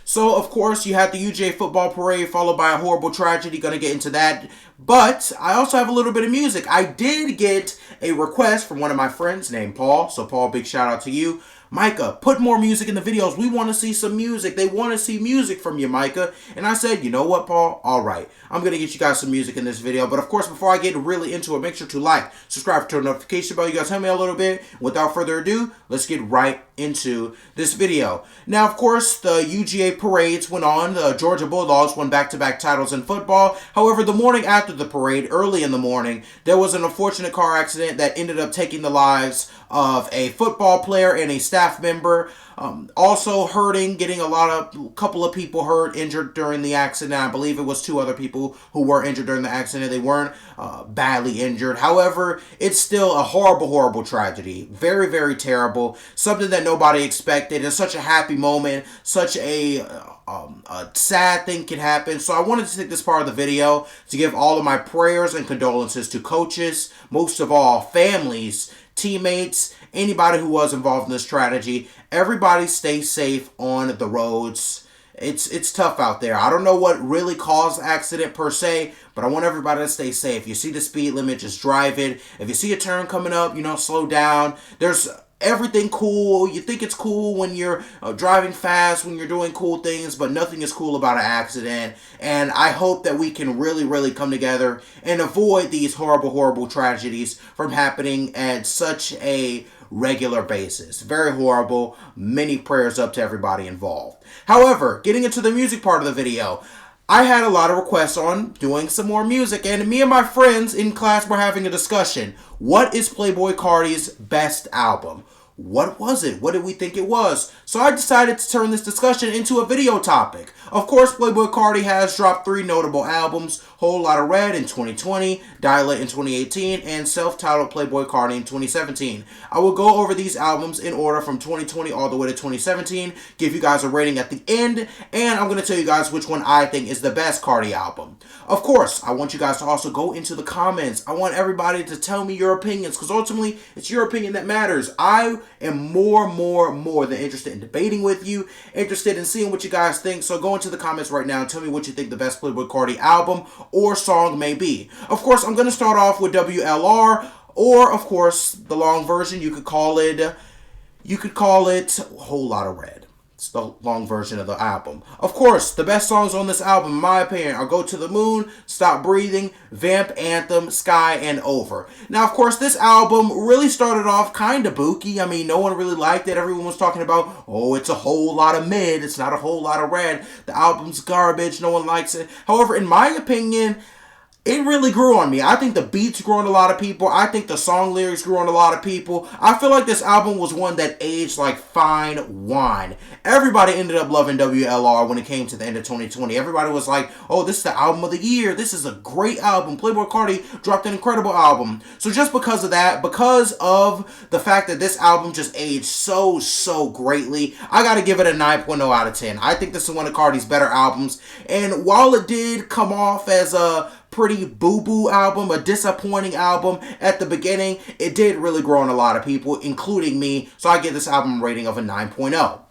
So, of course, you had the UGA football parade followed by a horrible tragedy. Gonna get into that. But I also have a little bit of music. I did get a request from one of my friends named Paul. So, Paul, big shout out to you. Micah, put more music in the videos. We want to see some music. They want to see music from you, Micah. And I said, you know what, Paul? All right. I'm going to get you guys some music in this video. But, of course, before I get really into it, make sure to like, subscribe, turn the notification bell. You guys help me out a little bit. Without further ado, let's get right into this video. Now, of course, the UGA parades went on. The Georgia Bulldogs won back-to-back titles in football. However, the morning after the parade, early in the morning, there was an unfortunate car accident that ended up taking the lives of a football player and a staff member. Also hurting, getting couple of people hurt, injured during the accident. I believe it was 2 other people who were injured during the accident. They weren't badly injured. However, it's still a horrible, horrible tragedy. Very, very terrible. Something that nobody expected. It's such a happy moment. Such a sad thing can happen. So I wanted to take this part of the video to give all of my prayers and condolences to coaches, most of all families, teammates, anybody who was involved in this tragedy. Everybody stay safe on the roads. It's tough out there. I don't know what really caused the accident per se, but I want everybody to stay safe. You see the speed limit, just drive it. If you see a turn coming up, slow down. There's everything cool. You think it's cool when you're driving fast, when you're doing cool things, but nothing is cool about an accident. And I hope that we can really, really come together and avoid these horrible, horrible tragedies from happening at such a regular basis. Very horrible. Many prayers up to everybody involved. However, getting into the music part of the video, I had a lot of requests on doing some more music, and me and my friends in class were having a discussion. What is Playboi Carti's best album? What was it? What did we think it was? So I decided to turn this discussion into a video topic. Of course, Playboi Carti has dropped 3 notable albums: Whole Lotta Red in 2020, Dial It in 2018, and self-titled Playboi Carti in 2017. I will go over these albums in order from 2020 all the way to 2017, give you guys a rating at the end, and I'm going to tell you guys which one I think is the best Carti album. Of course, I want you guys to also go into the comments. I want everybody to tell me your opinions, because ultimately, it's your opinion that matters. I am more than interested in debating with you, interested in seeing what you guys think. So go into the comments right now and tell me what you think the best Playboi Carti album or song may be. Of course, I'm going to start off with WLR, or of course, the long version. You could call it Whole Lotta Red. It's the long version of the album. Of course, the best songs on this album, in my opinion, are Go to the Moon, Stop Breathing, Vamp Anthem, Sky, and Over. Now, of course, this album really started off kind of booky. I mean, no one really liked it. Everyone was talking about, oh, it's a whole lot of mid. It's not a whole lot of red. The album's garbage. No one likes it. However, in my opinion, it really grew on me. I think the beats grew on a lot of people. I think the song lyrics grew on a lot of people. I feel like this album was one that aged like fine wine. Everybody ended up loving WLR when it came to the end of 2020. Everybody was like, oh, this is the album of the year. This is a great album. Playboi Carti dropped an incredible album. So just because of that, because of the fact that this album just aged so greatly, I got to give it a 9.0 out of 10. I think this is one of Carti's better albums. And while it did come off as a pretty boo-boo album, a disappointing album at the beginning, it did really grow on a lot of people, including me, so I give this album a rating of a 9.0.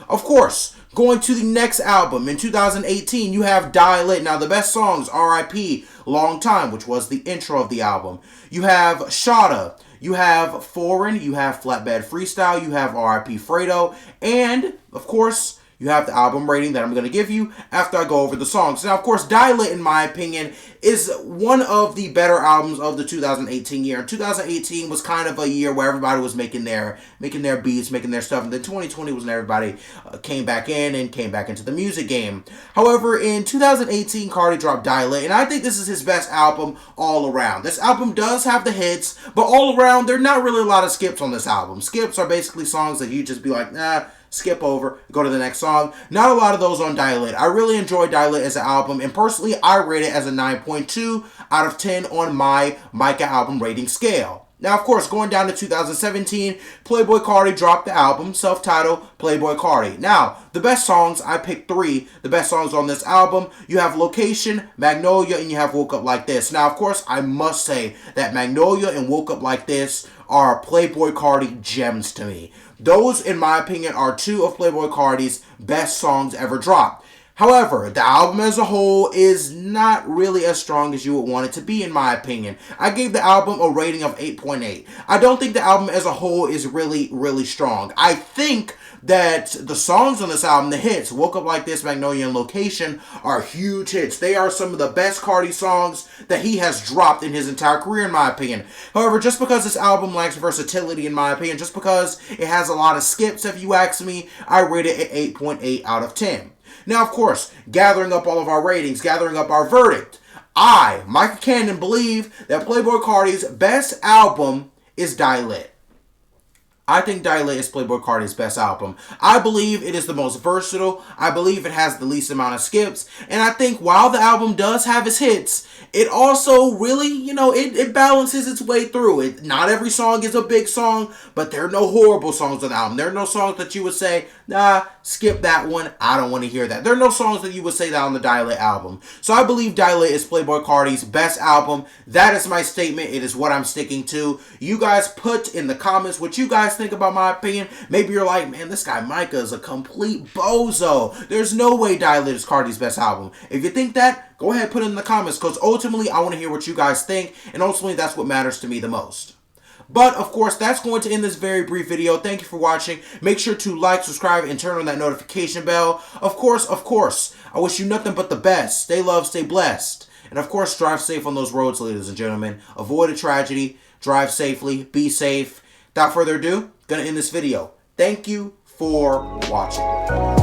Of course, going to the next album, in 2018, you have Dial It. Now, the best songs, R.I.P., Long Time, which was the intro of the album. You have Shada, you have Foreign, you have Flatbed Freestyle, you have R.I.P. Fredo, and, of course, you have the album rating that I'm going to give you after I go over the songs. Now, of course, Dial It, in my opinion, is one of the better albums of the 2018 year. And 2018 was kind of a year where everybody was making their beats, making their stuff. And then 2020 was when everybody came back into the music game. However, in 2018, Carti dropped Dial It, and I think this is his best album all around. This album does have the hits, but all around, there are not really a lot of skips on this album. Skips are basically songs that you just be like, nah, skip over, go to the next song. Not a lot of those on Dial It. I really enjoy Dial It as an album, and personally, I rate it as a 9.2 out of 10 on my Micah album rating scale. Now, of course, going down to 2017, Playboi Carti dropped the album, self-titled Playboi Carti. Now, the best songs, I picked 3. The best songs on this album, you have Location, Magnolia, and you have Woke Up Like This. Now, of course, I must say that Magnolia and Woke Up Like This are Playboi Carti gems to me. Those, in my opinion, are two of Playboi Carti's best songs ever dropped. However, the album as a whole is not really as strong as you would want it to be, in my opinion. I gave the album a rating of 8.8. I don't think the album as a whole is really, really strong. I think that the songs on this album, the hits, Woke Up Like This, Magnolia, and Location, are huge hits. They are some of the best Carti songs that he has dropped in his entire career, in my opinion. However, just because this album lacks versatility, in my opinion, just because it has a lot of skips, if you ask me, I rate it at 8.8 out of 10. Now, of course, gathering up all of our ratings, gathering up our verdict, I, Micah Cannon, believe that Playboi Carti's best album is Die Lit. I think Die Lit is Playboi Carti's best album. I believe it is the most versatile. I believe it has the least amount of skips. And I think while the album does have its hits, it also really, it balances its way through it. Not every song is a big song, but there are no horrible songs on the album. There are no songs that you would say, nah, skip that one. I don't want to hear that. There are no songs that you would say that on the Die Lit album. So I believe Die Lit is Playboi Carti's best album. That is my statement. It is what I'm sticking to. You guys put in the comments what you guys think about my opinion. Maybe you're like, man, this guy Micah is a complete bozo. There's no way Die Lit is Carti's best album. If you think that, go ahead and put it in the comments, because ultimately I want to hear what you guys think, and ultimately that's what matters to me the most. But, of course, that's going to end this very brief video. Thank you for watching. Make sure to like, subscribe, and turn on that notification bell. Of course, I wish you nothing but the best. Stay loved, stay blessed. And, of course, drive safe on those roads, ladies and gentlemen. Avoid a tragedy. Drive safely. Be safe. Without further ado, gonna end this video. Thank you for watching.